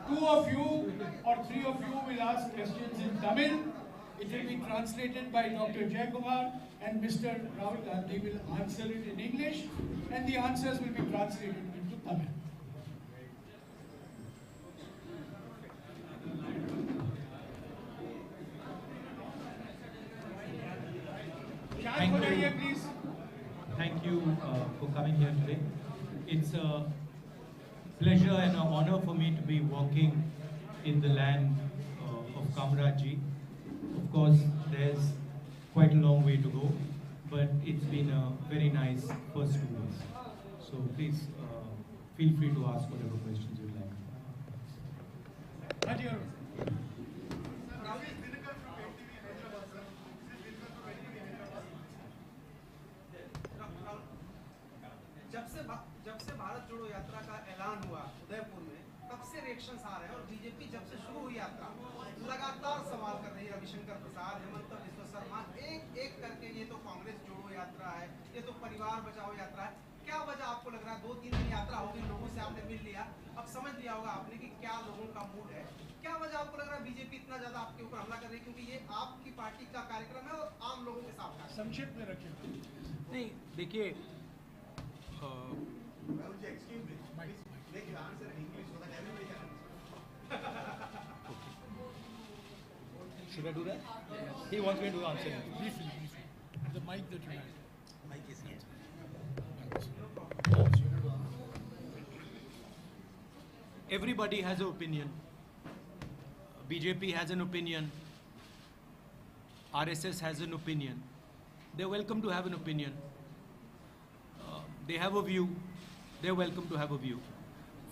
two of you or three of you will ask questions in Tamil. It will be translated by Dr. Jayakumar, and Mr. Rahul Gandhi will answer it in English, and the answers will be translated into Tamil. Thank you for coming here today. It's a pleasure and an honor for me to be walking in the land of Kamrajji. Of course, there's quite a long way to go, but it's been a very nice first 2 days. So please feel free to ask whatever questions you'd like. जब से भारत जोड़ो यात्रा का ऐलान हुआ उदयपुर में, तब से रिएक्शंस आ रहे हैं और बीजेपी जब से शुरू हुई यात्रा लगातार सवाल कर रही है। रविशंकर प्रसाद, हेमंत बिस्व शर्मा, एक एक करके ये तो कांग्रेस जोड़ो यात्रा है, ये तो परिवार बचाओ यात्रा है। क्या वजह आपको लग रहा है? 2-3 दिन यात्रा होगी, लोगों से आपने मिल लिया, अब समझ लिया होगा आपने कि क्या लोगों का मूड है। क्या वजह आपको लग रहा है बीजेपी इतना ज्यादा आपके ऊपर हमला कर रही है? क्योंकि ये आपकी पार्टी का कार्यक्रम है और आम लोगों के साथ है। संक्षिप्त में रखिए। नहीं, देखिए, should I do that? He wants me to answer him. Briefly. The mic that you have. Mic is here. Everybody has an opinion. BJP has an opinion. RSS has an opinion. They're welcome to have an opinion. They have a view. They're welcome to have a view.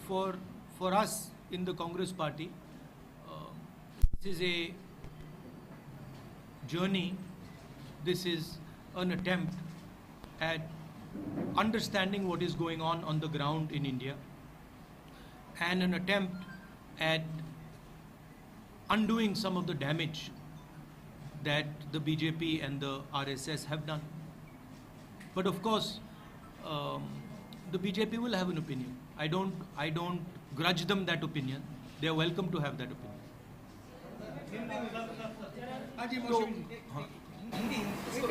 For us in the Congress party, this is a journey. This is an attempt at understanding what is going on the ground in India, and an attempt at undoing some of the damage that the BJP and the RSS have done. But of course, the BJP will have an opinion. I don't grudge them that opinion. They are welcome to have that opinion.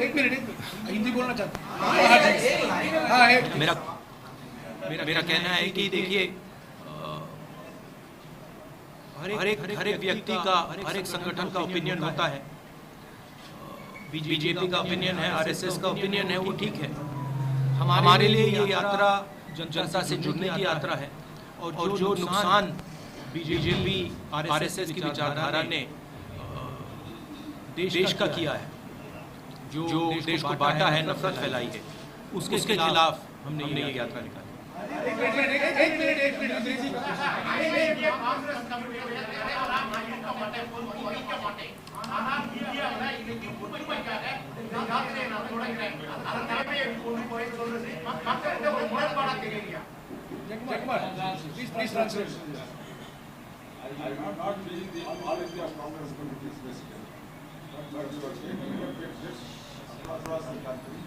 एक minute Hindi बोलना चाहता मेरा कहना है कि देखिए, हर एक व्यक्ति का, हर एक संगठन का ओपिनियन होता है। बीजेपी का ओपिनियन है, आरएसएस का ओपिनियन है, वो ठीक है। हमारे लिए ये यात्रा जनता से जुड़ने की यात्रा है, और जो नुकसान बीजेपी आरएसएस की विचारधारा ने देश का किया है, जो देश को बांटा है, नफरत फैलाई है, उसके खिलाफ हमने ये यात्रा निकाली। Please translate. I am not being the apology of Congress committees basically. But you are taking your pictures across the country,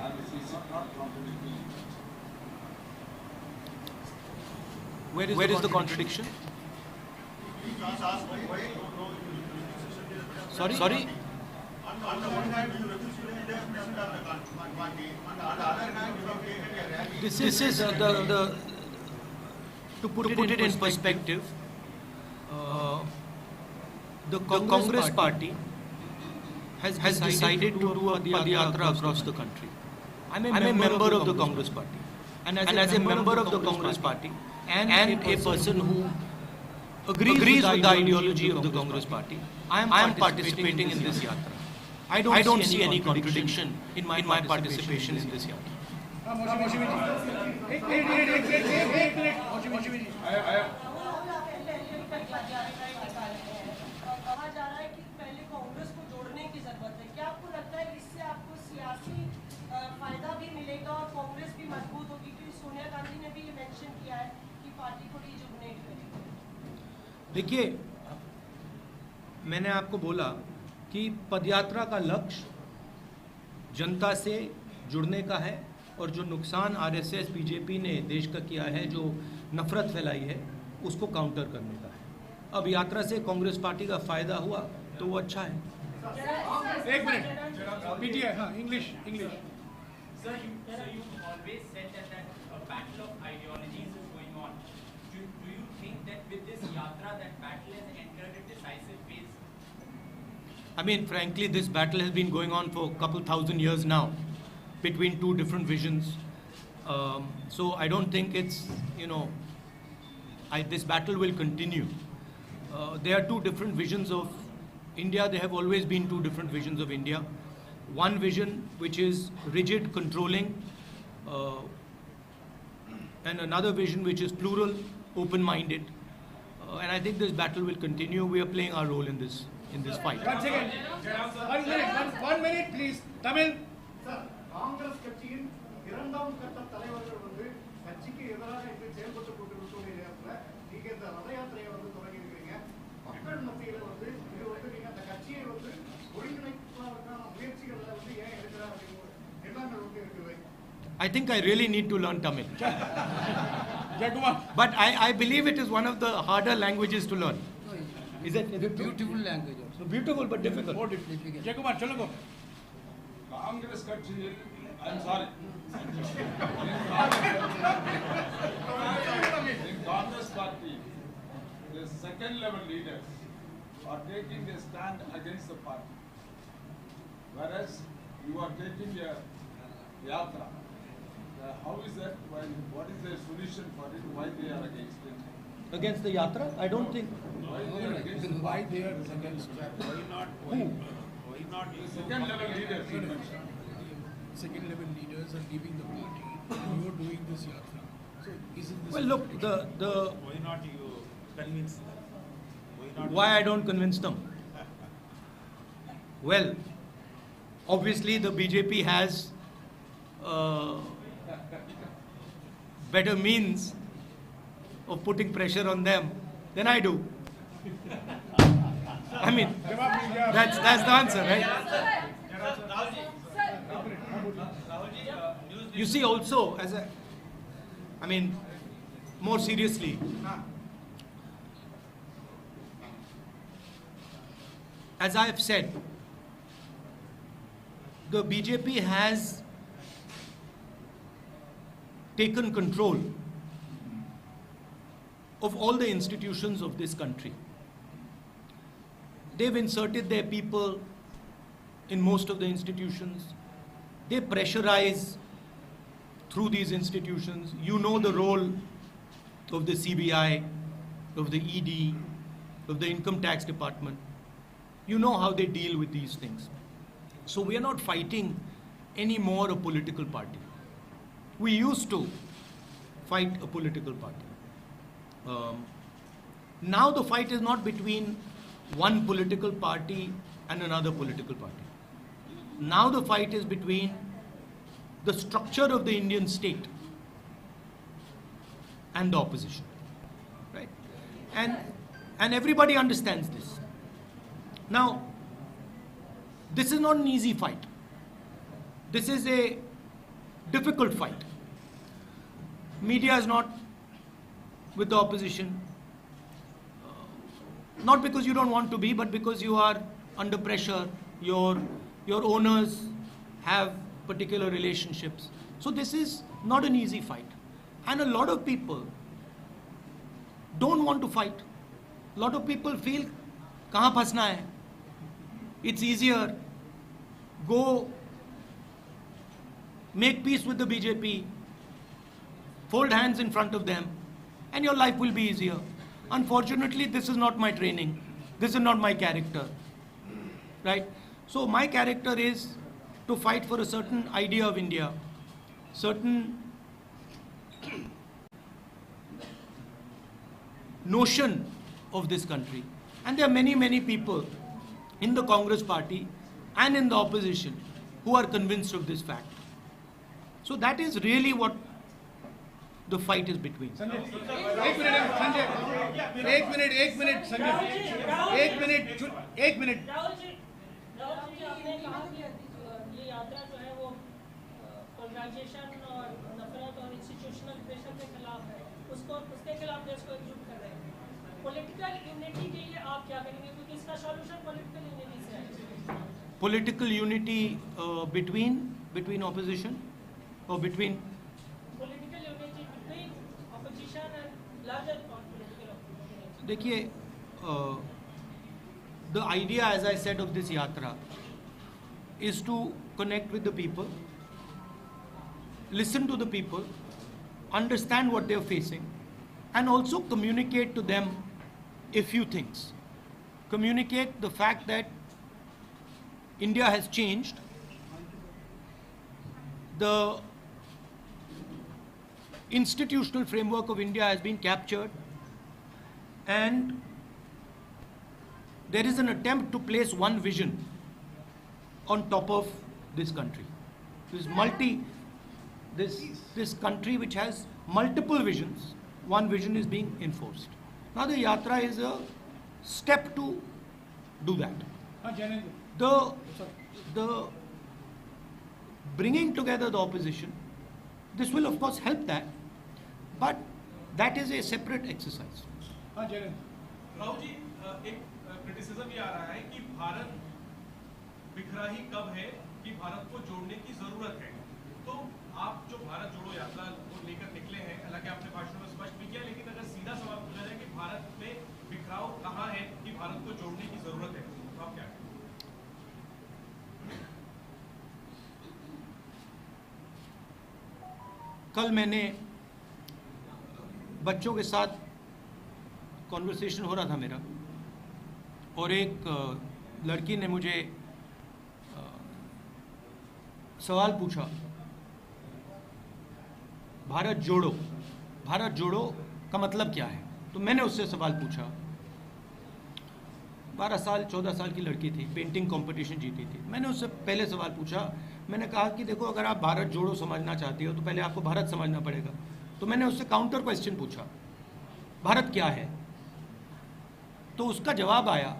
and this is not contradicting. Where is the contradiction? Sorry? On the one hand, you refuse to be the president of the party. On the other hand, you have taken a rally. This is to put it in perspective. The Congress party has decided to do a Padayatra across the country. I'm a member of the Congress party, and as a member of the Congress party, and a person who agrees with the ideology of the Congress party, I am participating in this yatra. I don't see any contradiction in my participation in this yatra. फायदा भी मिलेगा और कांग्रेस भी मजबूत होगी, क्योंकि सोनिया गांधी ने भी ये मेंशन किया है कि पार्टी को रिजुविनेट करेगी। देखिए, मैंने आपको बोला कि पदयात्रा का लक्ष्य जनता से जुड़ने का है, और जो नुकसान आरएसएस बीजेपी ने देश का किया है, जो नफरत फैलाई है, उसको काउंटर करने का है। अब यात्रा से कांग्रेस पार्टी का फायदा हुआ तो वो अच्छा है। एक मिनट, पीटीआई, हाँ, English. Sir, you always said that a battle of ideologies is going on. Do you think that with this yatra, that battle has entered a decisive phase? I mean, frankly, this battle has been going on for a couple thousand years now, between two different visions. So I don't think it's, this battle will continue. There are two different visions of India. There have always been two different visions of India. One vision which is rigid, controlling, and another vision which is plural, open-minded. And I think this battle will continue. We are playing our role in this fight. 1 second. 1 minute. 1 minute, please. Tamil. Congress கட்சியின் இரண்டாம் கட்ட தலைவர்கள் வந்து கட்சிக்கு எதிராக இன்று செயல்பட்டு கொண்டிருக்கக்கூடிய நேரத்தில் நீங்க இந்த ரத யாத்திரையை வந்து தொடங்கி இருக்கிறீங்க. மக்கள் மத்தியில் வந்து இது வந்து நீங்க அந்த கட்சியை வந்து ஒருங்கிணைப்பதற்கான முயற்சிகள்ல வந்து ஏன் எடுக்கிறார் அப்படிங்கிற எண்ணங்கள் வந்து இருக்குது. I think I really need to learn Tamil. Jayakumar. But I believe it is one of the harder languages to learn. Is it Beautiful language also. beautiful but difficult? More difficult. Jayakumar, चलो go. Congress கட்சியில், I'm sorry. In Congress party, the second level leaders are taking a stand against the party. Whereas you are taking a yatra. How is that? What is the solution for it? Why they are against it? Against the yatra? I don't think. Why they are against it? Why they are against that? Why not? The second level leaders you mentioned. Second level leaders are leaving the party and you are doing this yatra. So isn't this? Well, look, the Why not you convince them? why I don't convince them? Well, obviously the BJP has better means of putting pressure on them than I do. I mean, that's the answer, right? You see, also, more seriously, as I have said, the BJP has taken control of all the institutions of this country. They've inserted their people in most of the institutions. They pressurize through these institutions. You know the role of the CBI, of the ED, of the Income Tax Department. You know how they deal with these things. So we are not fighting any more a political party. We used to fight a political party. Now the fight is not between one political party and another political party. Now the fight is between the structure of the Indian state and the opposition, right? And everybody understands this. Now, this is not an easy fight. This is a difficult fight. Media is not with the opposition, not because you don't want to be, but because you are under pressure. Your owners have particular relationships. So this is not an easy fight. And a lot of people don't want to fight. A lot of people feel, kahan phasna hai? It's easier. Go make peace with the BJP, fold hands in front of them, and your life will be easier. Unfortunately, this is not my training. This is not my character, right? So my character is to fight for a certain idea of India, certain notion of this country. And there are many, many people in the Congress party and in the opposition who are convinced of this fact. So that is really what the fight is between. Sanjay, एक minute Sanjay, एक minute Sanjay, एक minute Rahul ji आपने कहा कि ये यात्रा जो है वो पोलराइजेशन और नफरत और इंस्टीट्यूशनल प्रेशर के खिलाफ है, उसके खिलाफ देश को एकजुट कर रहे हैं। पॉलिटिकल यूनिटी के लिए आप क्या करेंगे, क्योंकि इसका सॉल्यूशन पॉलिटिकल यूनिटी से है। Political unity between opposition or between. Political unity between opposition and larger political opposition. देखिए, the idea, as I said, of this yatra is to connect with the people, listen to the people, understand what they're facing, and also communicate to them a few things. Communicate the fact that India has changed, the institutional framework of India has been captured, and there is an attempt to place one vision on top of this country. This country which has multiple visions, one vision is being enforced. Now the yatra is a step to do that. The bringing together the opposition, this will of course help that, but that is a separate exercise. Rahul ji, एक criticism ये आ रहा है कि भारत बिखरा ही कब है कि भारत को जोड़ने की जरूरत है। तो आप जो भारत जोड़ो यात्रा को लेकर निकले हैं, हालांकि आपने भाषण में स्पष्ट भी किया, लेकिन अगर सीधा सवाल पूछा जाए कि भारत में बिखराव कहाँ है कि भारत को जोड़ने की जरूरत है, तो आप क्या कहें? कल मैंने बच्चों के साथ कॉन्वर्सेशन हो रहा था मेरा, और एक लड़की ने मुझे सवाल पूछा, भारत जोड़ो का मतलब क्या है। तो मैंने उससे सवाल पूछा, 12 साल 14 साल की लड़की थी, पेंटिंग कंपटीशन जीती थी। मैंने उससे पहले सवाल पूछा, मैंने कहा कि देखो, अगर आप भारत जोड़ो समझना चाहती हो तो पहले आपको भारत समझना पड़ेगा। तो मैंने उससे काउंटर क्वेश्चन पूछा, भारत क्या है? तो उसका जवाब आया,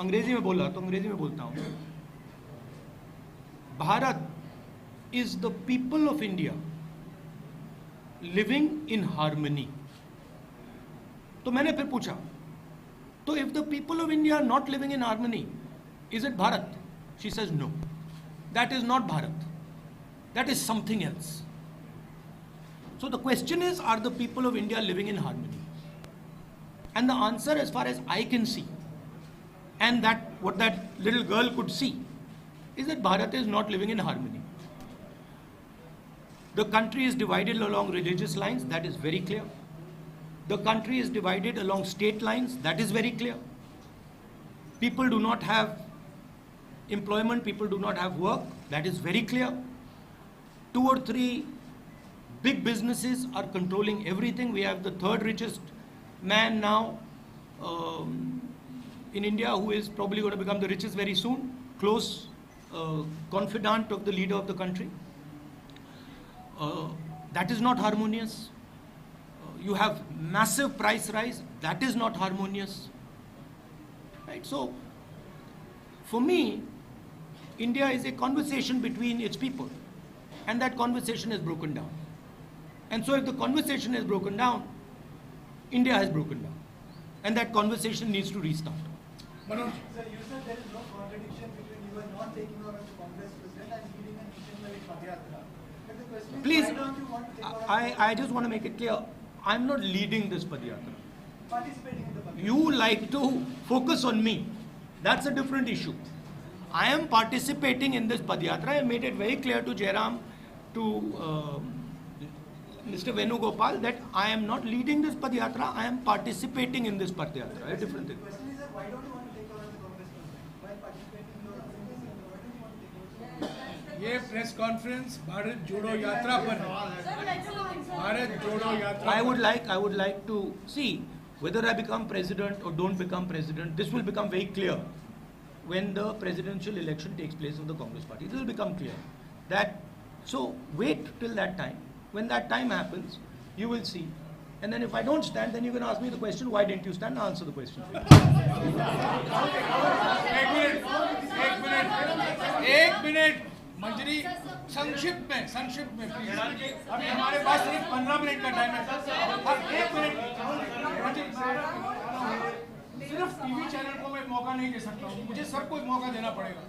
अंग्रेजी में बोला तो अंग्रेजी में बोलता हूं, Bharat is the people of India living in harmony. तो मैंने फिर पूछा, तो if the people of India are not living in harmony, is it Bharat? She says no, that is not Bharat, that is something else. So the question is, are the people of India living in harmony? And the answer, as far as I can see, and that what that little girl could see, is that Bharat is not living in harmony. The country is divided along religious lines, that is very clear. The country is divided along state lines, that is very clear. People do not have employment, people do not have work, that is very clear. 2 or 3 big businesses are controlling everything. We have the 3rd richest man now in India, who is probably going to become the richest very soon, close confidant of the leader of the country. That is not harmonious. You have massive price rise, that is not harmonious. Right? So, for me, India is a conversation between its people, and that conversation is broken down. And so if the conversation is broken down, India has broken down, and that conversation needs to restart. Manoj. Sir, you said there is no contradiction between you are not taking over as Congress president and leading a nationwide Padayatra. But the question is, Please, why don't you want to take over I just want to make it clear, I'm not leading this Padayatra. participating in the Padayatra? You like to focus on me. That's a different issue. I am participating in this Padayatra. I made it very clear to Jairam, to Mr. Venugopal, that I am not leading this Padayatra, I am participating in this Padayatra. A different thing. The question is that why don't you want to take over as the Congress president? While participating in your organizing, why don't you want to take over? ये press conference Bharat जोड़ो यात्रा पर है। भारत जोड़ो यात्रा I would like to see whether I become president or don't become president. This will become very clear when the presidential election takes place of the Congress party. This will become clear. So wait till that time. When that time happens, you will see. And then if I don't stand, then you can ask me the question, why didn't you stand? I'll answer the question. एक minute मंजरी संक्षिप्त में please. अभी हमारे पास सिर्फ 15 minute का time है sir. अब 1 minute सिर्फ टीवी चैनल को मैं मौका नहीं दे सकता हूँ, मुझे सबको मौका देना पड़ेगा।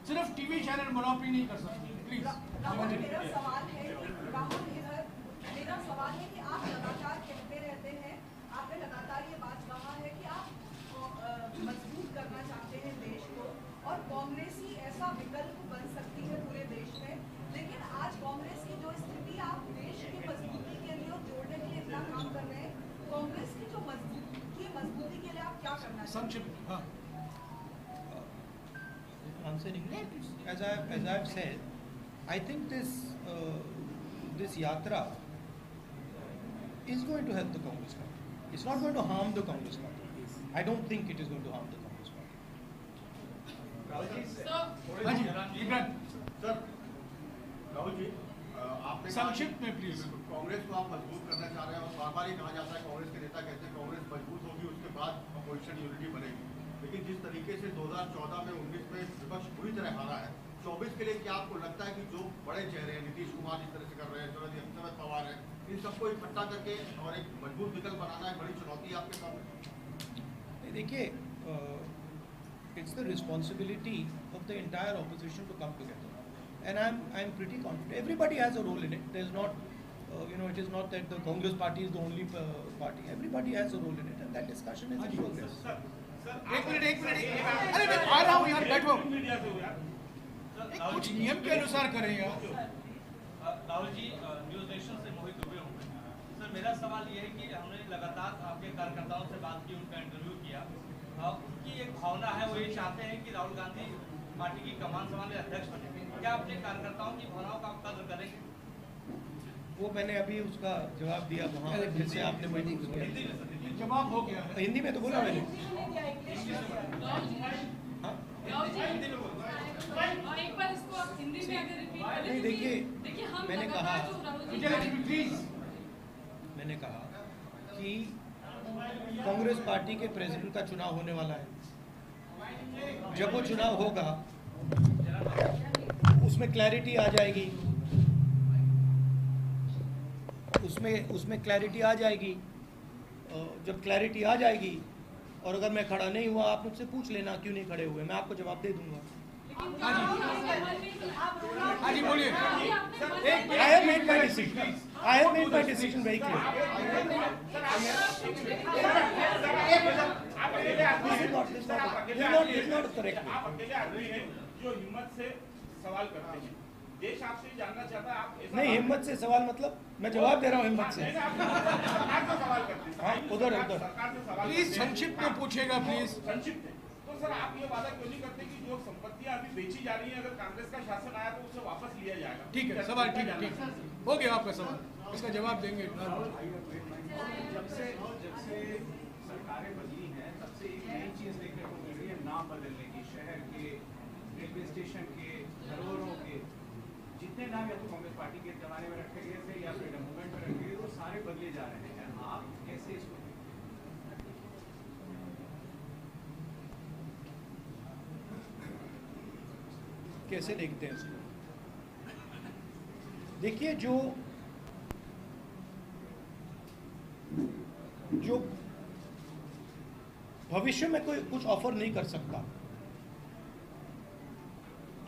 सिर्फ टीवी चैनल मोनोपोली नहीं कर सकते प्लीज। मेरा सवाल है कि राहुल इधर, मेरा सवाल है कि आप लगातार कहते रहते हैं, आपने लगातार ये बात कहा है कि आप मजबूत करना चाहते हैं देश को और कांग्रेस ही ऐसा विकल्प बन सकती है पूरे देश में, लेकिन आज कांग्रेस की जो स्थिति, आप देश की मजबूती के लिए और जोड़ने के लिए इतना काम कर रहे हैं, कांग्रेस की जो मजबूती के लिए आप क्या करना चाहते हैं? हाँ। Answering as I've said, I think this yatra is going to help the Congress party. It's not going to harm the Congress party. I don't think it is going to harm the Congress party. Rahul ji sir Rahul ji आपने संक्षिप्त में please. Congress को आप मजबूत करना चाह रहे हैं और बार बार ये कहा जाता है, कांग्रेस के नेता कहते हैं कांग्रेस मजबूत होगी उसके बाद अपोजिशन यूनिटी बनेगी, लेकिन जिस तरीके से 2014 में 19 में विपक्ष पूरी तरह हारा है, 24 के लिए क्या आपको लगता है कि जो बड़े चेहरे हैं, नीतीश कुमार जिस तरह से कर रहे हैं, शरद पवार है, इन सबको इकट्ठा करके और एक मजबूत विकल्प बनाना एक बड़ी चुनौती है आपके सामने? देखिए, it's the responsibility of the entire opposition to come together, and I'm pretty confident. Everybody has a role in it. There's not, it is not that the Congress party is the only party. Everybody has a role in it, and that discussion is in progress. एक minute अरे मैं आ रहा हूँ यार, बैठो। कुछ नियम के अनुसार करें यार। राहुल जी, न्यूज नेशन से मोहित दुबे हूँ। सर मेरा सवाल ये है कि हमने लगातार आपके कार्यकर्ताओं से बात की, उनका इंटरव्यू किया, उनकी एक भावना है, वो ये चाहते हैं कि राहुल गांधी पार्टी की कमान संभाले, अध्यक्ष बने। क्या अपने कार्यकर्ताओं की भावनाओं का आप कद्र करेंगे? वो मैंने अभी उसका जवाब दिया वहाँ, जिससे आपने मुझे जवाब हो गया। हिंदी में तो बोला मैंने। एक बार इसको आप हिंदी में अगर रिपीट करें। नहीं, देखिए मैंने कहा कि कांग्रेस पार्टी के प्रेसिडेंट का चुनाव होने वाला है। जब वो चुनाव होगा उसमें क्लैरिटी आ जाएगी, उसमें क्लैरिटी आ जाएगी। जब क्लैरिटी आ जाएगी और अगर मैं खड़ा नहीं हुआ, आप मुझसे पूछ लेना क्यों नहीं खड़े हुए, मैं आपको जवाब दे दूंगा। हाँ जी बोलिए। I have made my decision. I have made my decision very clear. This is not correct. आप अकेले आदमी हैं जो हिम्मत से सवाल करते हैं। देश आपसे जानना चाहता है, आप नहीं, हिम्मत से सवाल मतलब मैं जवाब दे रहा हूँ हिम्मत से। सरकार से सवाल करते हैं। हाँ, उधर सरकार से सवाल प्लीज संक्षिप्त में पूछेगा प्लीज। संक्षिप्त है तो सर आप ये वादा क्यों नहीं करते कि जो संपत्तियां अभी बेची जा रही हैं, अगर कांग्रेस का शासन आया तो उसे वापस लिया जाएगा? ठीक है, सवाल ठीक है, हो गया आपका सवाल, इसका जवाब देंगे। जब से सरकारें बदली हैं, तब से एक नई चीज देखने को मिल रही है, नाम बदलने की। शहर के, रेलवे स्टेशन के, धरोहरों के, जितने नाम या तो कांग्रेस पार्टी के जमाने में रखे गए थे या फ्रीडम मूवमेंट में रखे गए, वो सारे बदले जा रहे हैं। आप कैसे इसको कैसे देखते हैं इसको? देखिए, जो भविष्य में कोई कुछ ऑफर नहीं कर सकता,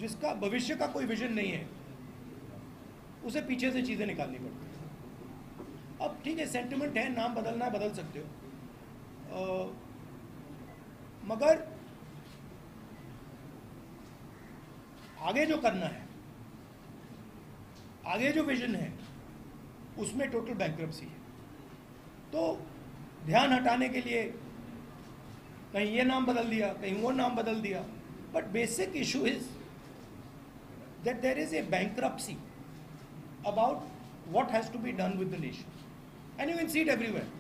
जिसका भविष्य का कोई विजन नहीं है, उसे पीछे से चीजें निकालनी पड़ती है। अब ठीक है, सेंटिमेंट है, नाम बदलना है, बदल सकते हो, मगर आगे जो करना है, आगे जो विजन है, उसमें टोटल बैंक्रप्सी है। तो ध्यान हटाने के लिए कहीं ये नाम बदल दिया, कहीं वो नाम बदल दिया, but basic issue is that there is a bankruptcy about what has to be done with the nation, and you can see it everywhere.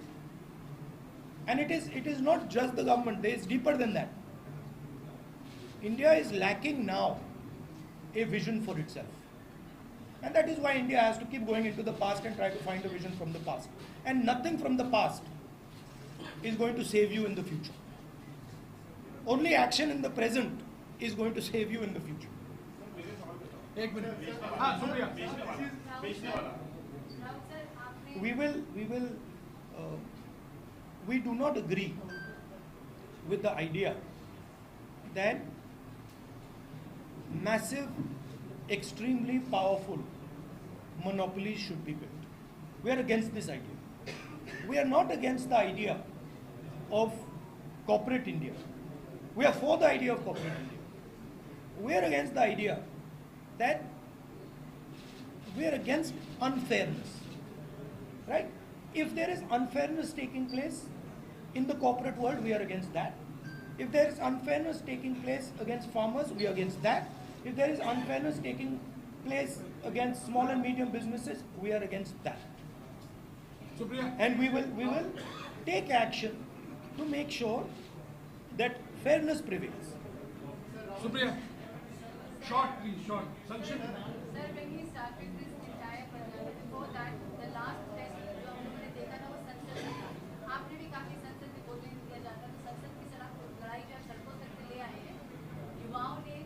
And it is not just the government, it is deeper than that. India is lacking now a vision for itself, and that is why India has to keep going into the past and try to find a vision from the past, and nothing from the past is going to save you in the future. Only action in the present is going to save you in the future. एक minute, हाँ शुक्रिया। We do not agree with the idea that massive, extremely powerful monopolies should be built. We are against this idea. We are not against the idea of corporate India. We are for the idea of corporate India. We are against the idea that we are against unfairness, right? If there is unfairness taking place in the corporate world, we are against that. If there is unfairness taking place against farmers, we are against that. If there is unfairness taking place against small and medium businesses, we are against that. And we will take action to make sure that fairness prevails. Supriya, short please, short. Sanction. Sir, when he started this entire program, before that, the last test जो हम लोगों ने देखा था वो संसद में था। आपने भी काफी संसद में बोलने दिया जाता है, तो संसद की लड़ाई जो है सड़कों तक ले आए हैं। युवाओं ने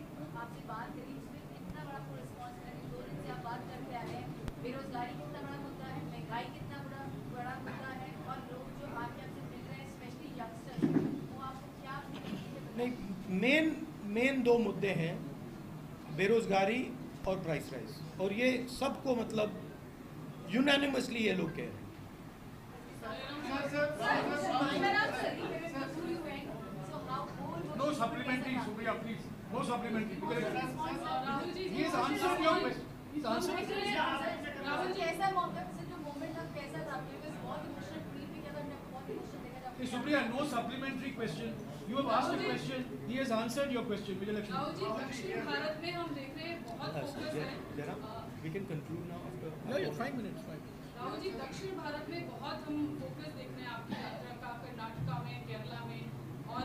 आपसे बात करी, उसमें कितना बड़ा आपको रिस्पॉन्स है? 2 दिन से आप बात करते आ रहे हैं। बेरोजगारी कितना बड़ा मुद्दा है, महंगाई कितना बड़ा मुद्दा है, और लोग जो आके आपसे मिल रहे हैं, स्पेशली यंगस्टर्स, वो आपको क्या नहीं, मेन 2 मुद्दे हैं, बेरोजगारी और प्राइस राइज, और ये सबको मतलब यूनानिमसली ये लोग कह रहे हैं। No supplementary, Supriya, please. No supplementary. He has answered your question. He's answered. Rahul ji, ऐसा मौका से जो मोमेंट था कैसा था? बहुत इमोशनल फील भी किया था, बहुत इमोशनल देखा था। Supriya, no supplementary question. You have asked a question. He has answered your question. Vijayalakshmi. Rahul ji, दक्षिण भारत में हम देख रहे हैं बहुत फोकस है। We can conclude now after. Yeah, 5 minutes. 5 minutes. Rahul ji, दक्षिण भारत में बहुत हम फोकस देख रहे हैं आपकी यात्रा का, कर्नाटका में, केरला में, और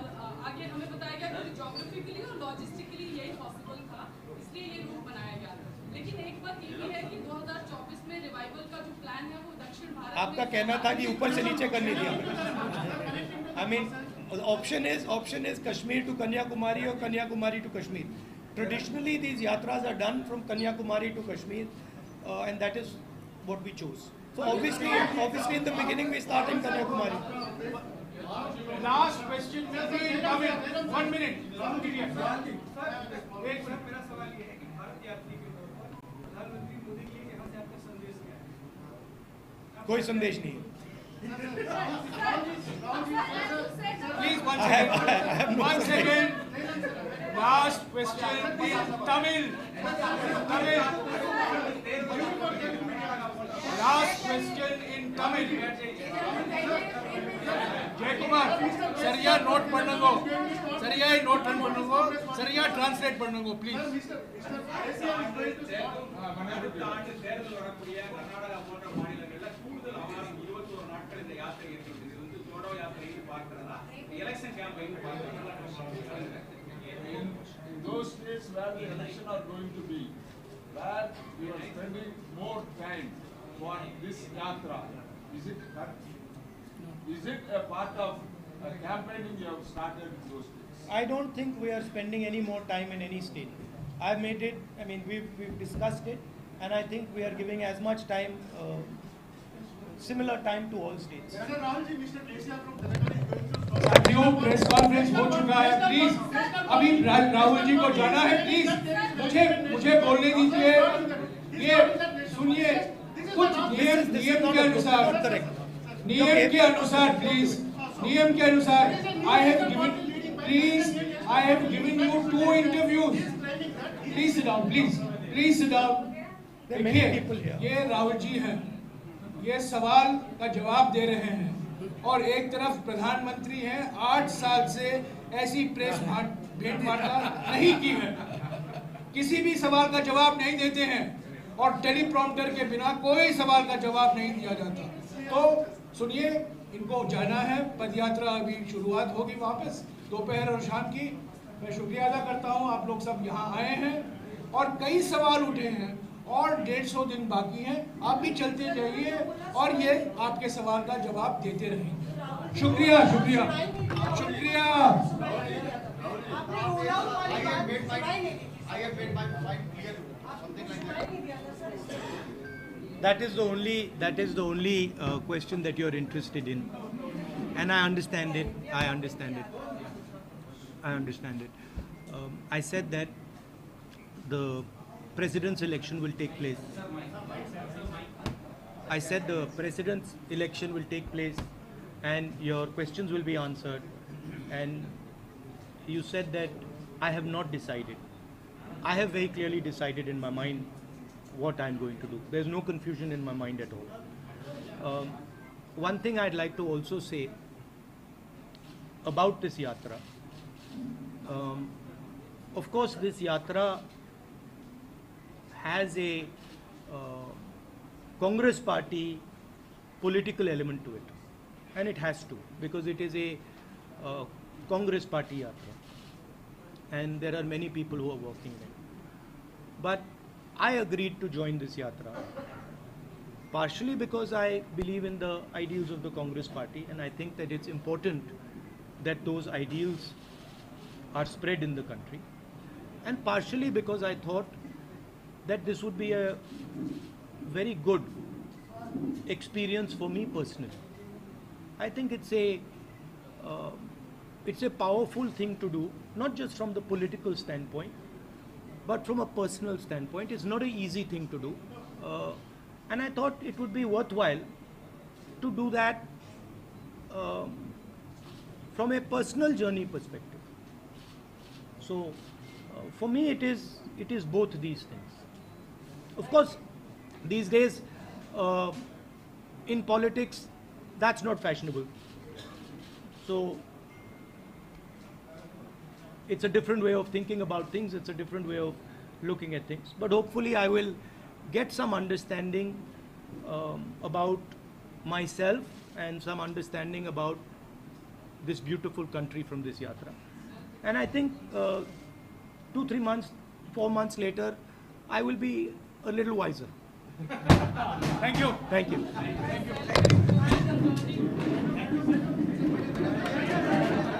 आगे हमें बताया गया कि ज्योग्राफिकली और लॉजिस्टिकली यही पॉसिबल था, इसलिए ये रूट बनाया गया। लेकिन एक बात ये भी है कि 2024 में रिवाइवल का जो प्लान है वो दक्षिण भारत में। आपका कहना था कि ऊपर से नीचे करने दिया। I mean, option is Kashmir to Kanyakumari or Kanyakumari to Kashmir. Traditionally, these yatras are done from Kanyakumari to Kashmir, and that is what we chose. So obviously in the beginning we start in Kanyakumari. Last question will be in Tamil. 1 minute. एक minute, मेरा सवाल ये है कि भारत यात्रा के दौरान प्रधानमंत्री मोदी के लिए यहाँ से आपका संदेश क्या है? कोई संदेश नहीं। Please, 1 second. 1 second. Last question in Tamil. Last question in Tamil. Jaykumar, सरिया नोट पढ़ने को, सरिया नोट पढ़ने को, सरिया ट्रांसलेट पढ़ने को, please. In those states where the elections are going to be, where you are spending more time for this yatra, is it a part of a campaigning you have started in those states? I don't think we are spending any more time in any state. I've made it. I mean, we've discussed it, and I think we are giving as much time, similar time to all states. साथियों, press conference हो चुका है, please अभी राहुल जी को जाना है, please मुझे बोलने दीजिए। ये सुनिए, कुछ नियम के अनुसार प्लीज, नियम के अनुसार I have given you 2 interviews. Please sit down, please sit down. देखिए, ये राहुल जी हैं, ये सवाल का जवाब दे रहे हैं, और एक तरफ प्रधानमंत्री हैं, 8 साल से ऐसी प्रेस भेंट वार्ता नहीं की है, किसी भी सवाल का जवाब नहीं देते हैं, और टेलीप्रॉम्प्टर के बिना कोई सवाल का जवाब नहीं दिया जाता। तो सुनिए, इनको जाना है, पदयात्रा अभी शुरुआत होगी वापस दोपहर और शाम की। मैं शुक्रिया अदा करता हूँ, आप लोग सब यहाँ आए हैं, और कई सवाल उठे हैं, और 150 दिन बाकी हैं। आप भी चलते जाइए और ये आपके सवाल का जवाब देते रहेंगे। शुक्रिया, शुक्रिया, शुक्रिया। I have made my point clear. That is the only question that you're interested in, and I understand it. I understand it. I said that the president's election will take place. I said the president's election will take place, and your questions will be answered. And you said that I have not decided. I have very clearly decided in my mind what I'm going to do. There's no confusion in my mind at all. One thing I'd like to also say about this yatra. Of course, this yatra has a Congress party political element to it, and it has to, because it is a Congress party yatra, and there are many people who are working there. But I agreed to join this yatra partially because I believe in the ideals of the Congress party, and I think that it's important that those ideals are spread in the country, and partially because I thought that this would be a very good experience for me personally. I think it's a powerful thing to do, not just from the political standpoint, but from a personal standpoint. It's not an easy thing to do, and I thought it would be worthwhile to do that from a personal journey perspective. So for me it is both these things. Of course, these days in politics that's not fashionable. So it's a different way of thinking about things, it's a different way of looking at things. But hopefully I will get some understanding about myself and some understanding about this beautiful country from this yatra. And I think 2, 3 months, 4 months later, I will be a little wiser. Thank you. Thank you. Thank you.